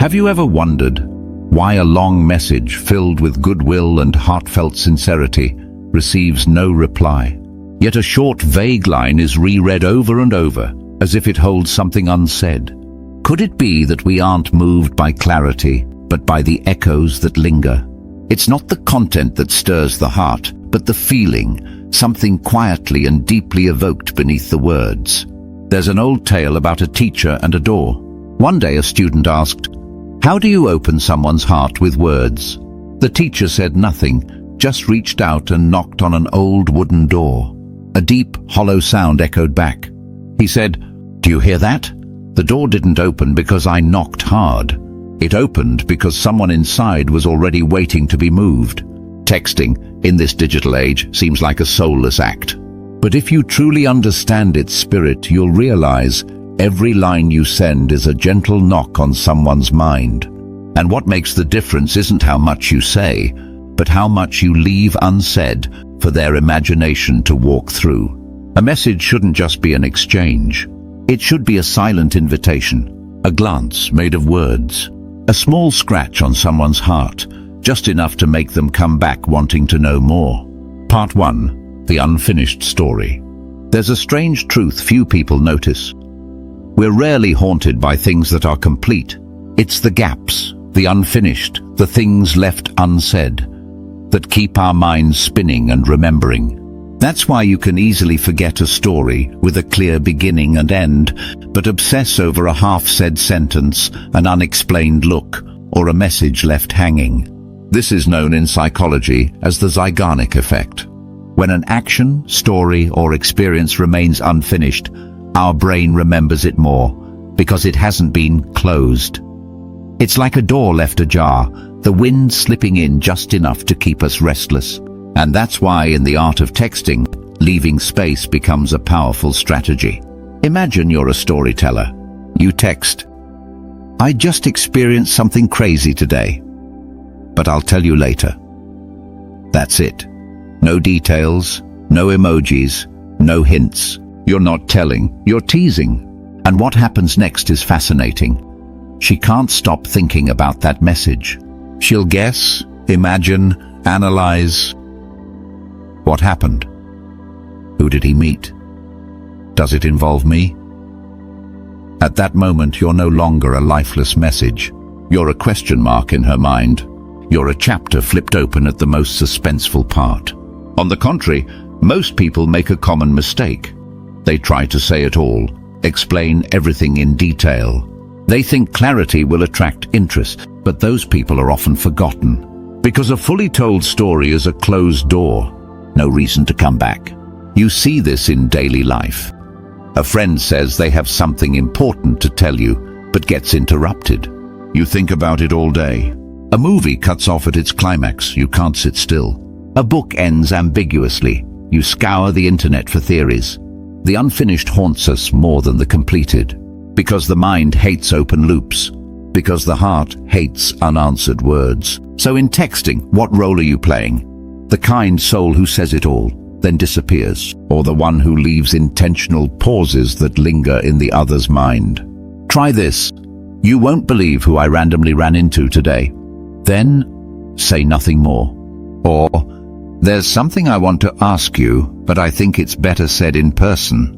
Have you ever wondered why a long message filled with goodwill and heartfelt sincerity receives no reply? Yet a short, vague line is reread over and over, as if it holds something unsaid. Could it be that we aren't moved by clarity, but by the echoes that linger? It's not the content that stirs the heart, but the feeling, something quietly and deeply evoked beneath the words. There's an old tale about a teacher and a door. One day a student asked, "How do you open someone's heart with words?" The teacher said nothing, just reached out and knocked on an old wooden door. A deep, hollow sound echoed back. He said, "Do you hear that? The door didn't open because I knocked hard. It opened because someone inside was already waiting to be moved." Texting, in this digital age, seems like a soulless act. But if you truly understand its spirit, you'll realize every line you send is a gentle knock on someone's mind. And what makes the difference isn't how much you say, but how much you leave unsaid for their imagination to walk through. A message shouldn't just be an exchange. It should be a silent invitation, a glance made of words, a small scratch on someone's heart, just enough to make them come back wanting to know more. Part 1. The unfinished story. There's a strange truth few people notice. We're rarely haunted by things that are complete. It's the gaps, the unfinished, the things left unsaid, that keep our minds spinning and remembering. That's why you can easily forget a story with a clear beginning and end, but obsess over a half-said sentence, an unexplained look, or a message left hanging. This is known in psychology as the Zeigarnik Effect. When an action, story, or experience remains unfinished, our brain remembers it more, because it hasn't been closed. It's like a door left ajar, the wind slipping in just enough to keep us restless. And that's why in the art of texting, leaving space becomes a powerful strategy. Imagine you're a storyteller. You text, "I just experienced something crazy today, but I'll tell you later." That's it. No details, no emojis, no hints. You're not telling, you're teasing. And what happens next is fascinating. She can't stop thinking about that message. She'll guess, imagine, analyze. What happened? Who did he meet? Does it involve me? At that moment, you're no longer a lifeless message. You're a question mark in her mind. You're a chapter flipped open at the most suspenseful part. On the contrary, most people make a common mistake. They try to say it all, explain everything in detail. They think clarity will attract interest, but those people are often forgotten. Because a fully told story is a closed door, no reason to come back. You see this in daily life. A friend says they have something important to tell you, but gets interrupted. You think about it all day. A movie cuts off at its climax, you can't sit still. A book ends ambiguously, you scour the internet for theories. The unfinished haunts us more than the completed, because the mind hates open loops, because the heart hates unanswered words. So in texting, what role are you playing? The kind soul who says it all, then disappears, or the one who leaves intentional pauses that linger in the other's mind? Try this. "You won't believe who I randomly ran into today." Then say nothing more. Or, "There's something I want to ask you, but I think it's better said in person."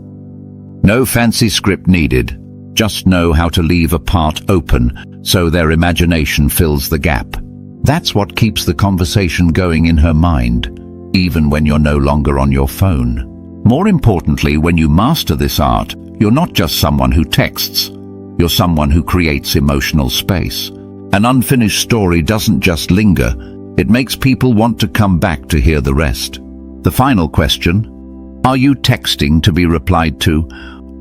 No fancy script needed. Just know how to leave a part open so their imagination fills the gap. That's what keeps the conversation going in her mind, even when you're no longer on your phone. More importantly, when you master this art, you're not just someone who texts. You're someone who creates emotional space. An unfinished story doesn't just linger, it makes people want to come back to hear the rest. The final question, are you texting to be replied to,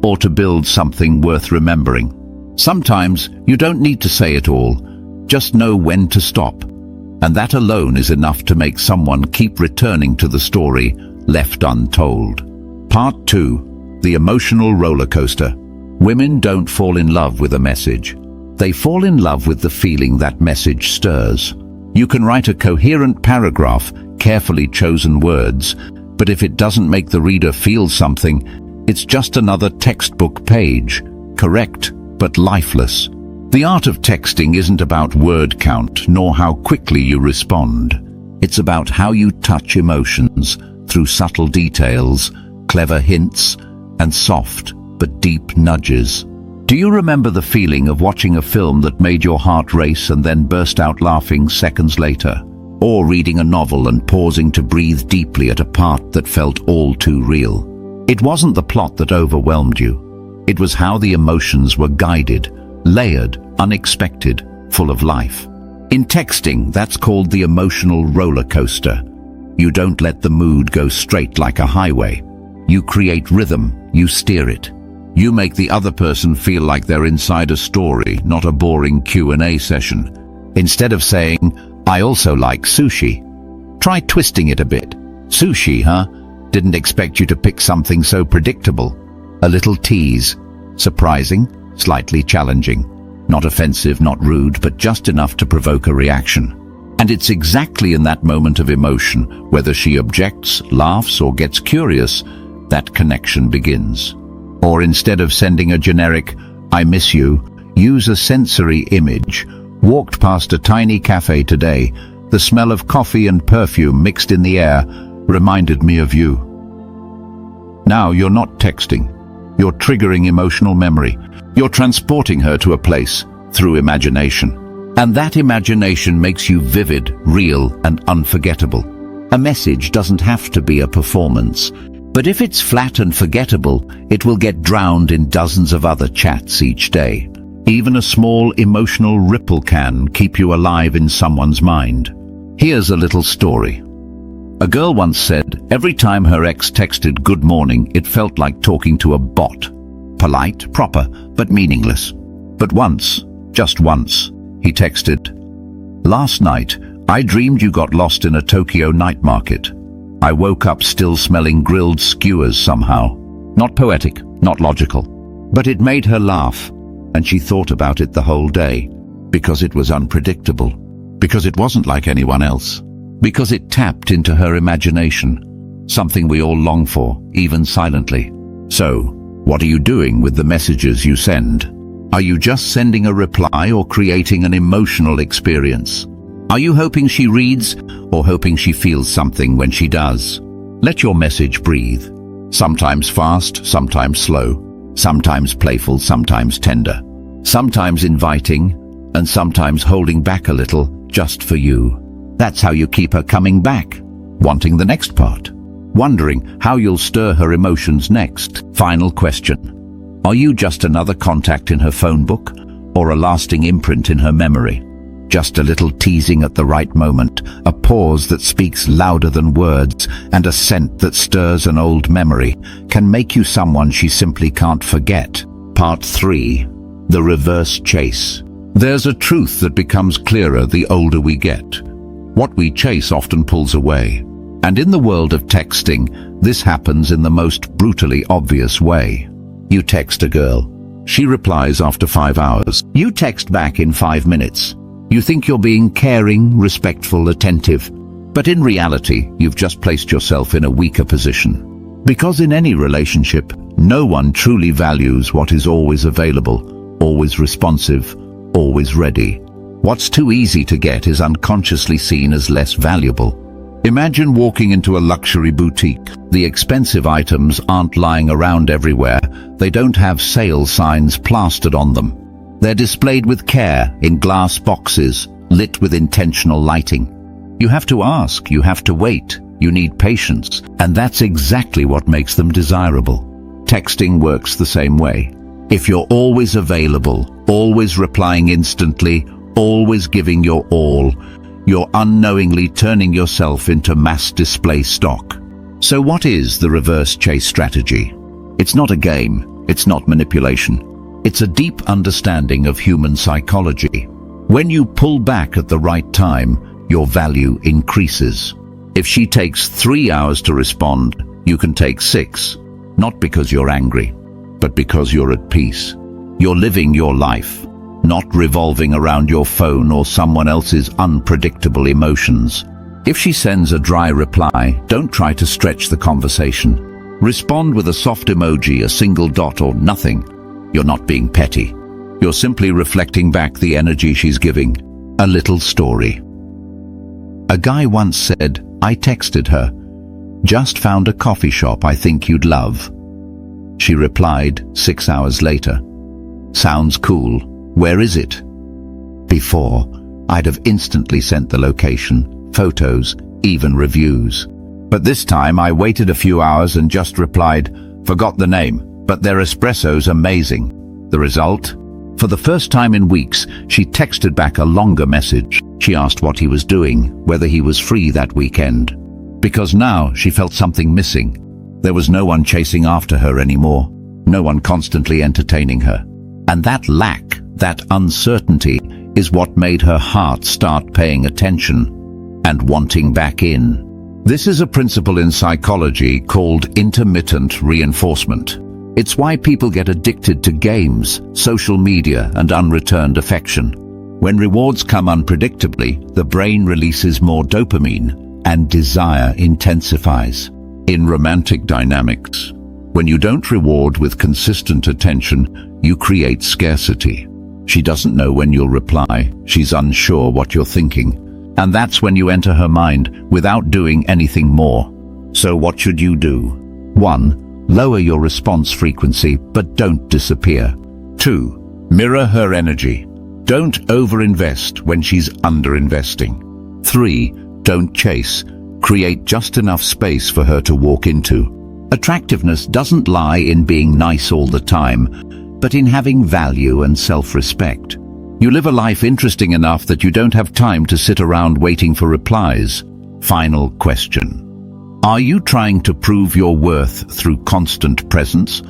or to build something worth remembering? Sometimes you don't need to say it all, just know when to stop. And that alone is enough to make someone keep returning to the story left untold. Part 2. The emotional roller coaster. Women don't fall in love with a message. They fall in love with the feeling that message stirs. You can write a coherent paragraph, carefully chosen words, but if it doesn't make the reader feel something, it's just another textbook page, correct but lifeless. The art of texting isn't about word count nor how quickly you respond. It's about how you touch emotions through subtle details, clever hints, and soft but deep nudges. Do you remember the feeling of watching a film that made your heart race and then burst out laughing seconds later? Or reading a novel and pausing to breathe deeply at a part that felt all too real? It wasn't the plot that overwhelmed you. It was how the emotions were guided, layered, unexpected, full of life. In texting, that's called the emotional roller coaster. You don't let the mood go straight like a highway. You create rhythm, you steer it. You make the other person feel like they're inside a story, not a boring Q&A session. Instead of saying, "I also like sushi," try twisting it a bit. "Sushi, huh? Didn't expect you to pick something so predictable." A little tease. Surprising, slightly challenging. Not offensive, not rude, but just enough to provoke a reaction. And it's exactly in that moment of emotion, whether she objects, laughs, or gets curious, that connection begins. Or instead of sending a generic, "I miss you," use a sensory image. "Walked past a tiny cafe today. The smell of coffee and perfume mixed in the air reminded me of you." Now you're not texting. You're triggering emotional memory. You're transporting her to a place through imagination. And that imagination makes you vivid, real, and unforgettable. A message doesn't have to be a performance. But if it's flat and forgettable, it will get drowned in dozens of other chats each day. Even a small emotional ripple can keep you alive in someone's mind. Here's a little story. A girl once said every time her ex texted "good morning," it felt like talking to a bot. Polite, proper, but meaningless. But once, just once, he texted, "Last night, I dreamed you got lost in a Tokyo night market. I woke up still smelling grilled skewers somehow." Not poetic, not logical. But it made her laugh, and she thought about it the whole day. Because it was unpredictable. Because it wasn't like anyone else. Because it tapped into her imagination. Something we all long for, even silently. So, what are you doing with the messages you send? Are you just sending a reply or creating an emotional experience? Are you hoping she reads or hoping she feels something when she does? Let your message breathe. Sometimes fast, sometimes slow. Sometimes playful, sometimes tender. Sometimes inviting, and sometimes holding back a little just for you. That's how you keep her coming back, wanting the next part, wondering how you'll stir her emotions next. Final question. Are you just another contact in her phone book, or a lasting imprint in her memory? Just a little teasing at the right moment, a pause that speaks louder than words, and a scent that stirs an old memory can make you someone she simply can't forget. Part 3. The reverse chase. There's a truth that becomes clearer the older we get. What we chase often pulls away. And in the world of texting, this happens in the most brutally obvious way. You text a girl. She replies after 5 hours. You text back in 5 minutes. You think you're being caring, respectful, attentive. But in reality, you've just placed yourself in a weaker position. Because in any relationship, no one truly values what is always available, always responsive, always ready. What's too easy to get is unconsciously seen as less valuable. Imagine walking into a luxury boutique. The expensive items aren't lying around everywhere. They don't have sale signs plastered on them. They're displayed with care in glass boxes, lit with intentional lighting. You have to ask, you have to wait, you need patience, and that's exactly what makes them desirable. Texting works the same way. If you're always available, always replying instantly, always giving your all, you're unknowingly turning yourself into mass display stock. So what is the reverse chase strategy? It's not a game, it's not manipulation. It's a deep understanding of human psychology. When you pull back at the right time, your value increases. If she takes 3 hours to respond, you can take 6. Not because you're angry, but because you're at peace. You're living your life, not revolving around your phone or someone else's unpredictable emotions. If she sends a dry reply, don't try to stretch the conversation. Respond with a soft emoji, a single dot, or nothing. You're not being petty. You're simply reflecting back the energy she's giving. A little story. A guy once said, I texted her, "Just found a coffee shop I think you'd love." She replied 6 hours later, "Sounds cool. Where is it?" Before, I'd have instantly sent the location, photos, even reviews. But this time I waited a few hours and just replied, "Forgot the name, but their espresso's amazing." The result? For the first time in weeks, she texted back a longer message. She asked what he was doing, whether he was free that weekend. Because now she felt something missing. There was no one chasing after her anymore, no one constantly entertaining her. And that lack, that uncertainty, is what made her heart start paying attention and wanting back in. This is a principle in psychology called intermittent reinforcement. It's why people get addicted to games, social media, and unreturned affection. When rewards come unpredictably, the brain releases more dopamine, and desire intensifies. In romantic dynamics, when you don't reward with consistent attention, you create scarcity. She doesn't know when you'll reply, she's unsure what you're thinking, and that's when you enter her mind without doing anything more. So what should you do? 1. Lower your response frequency, but don't disappear. 2. Mirror her energy. Don't overinvest when she's underinvesting. 3. Don't chase. Create just enough space for her to walk into. Attractiveness doesn't lie in being nice all the time, but in having value and self-respect. You live a life interesting enough that you don't have time to sit around waiting for replies. Final question. Are you trying to prove your worth through constant presence,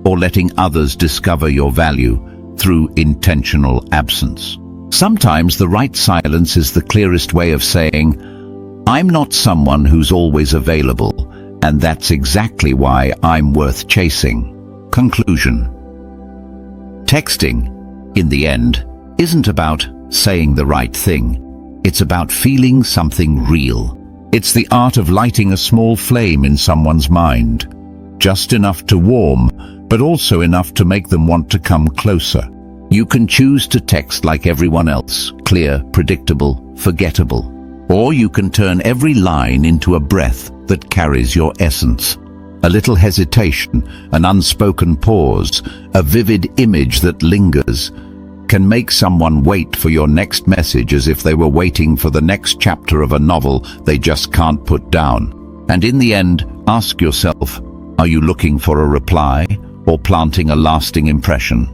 or letting others discover your value through intentional absence? Sometimes the right silence is the clearest way of saying, I'm not someone who's always available, and that's exactly why I'm worth chasing. Conclusion. Texting, in the end, isn't about saying the right thing. It's about feeling something real. It's the art of lighting a small flame in someone's mind, just enough to warm, but also enough to make them want to come closer. You can choose to text like everyone else, clear, predictable, forgettable. Or you can turn every line into a breath that carries your essence. A little hesitation, an unspoken pause, a vivid image that lingers, can make someone wait for your next message as if they were waiting for the next chapter of a novel they just can't put down. And in the end, ask yourself, are you looking for a reply or planting a lasting impression?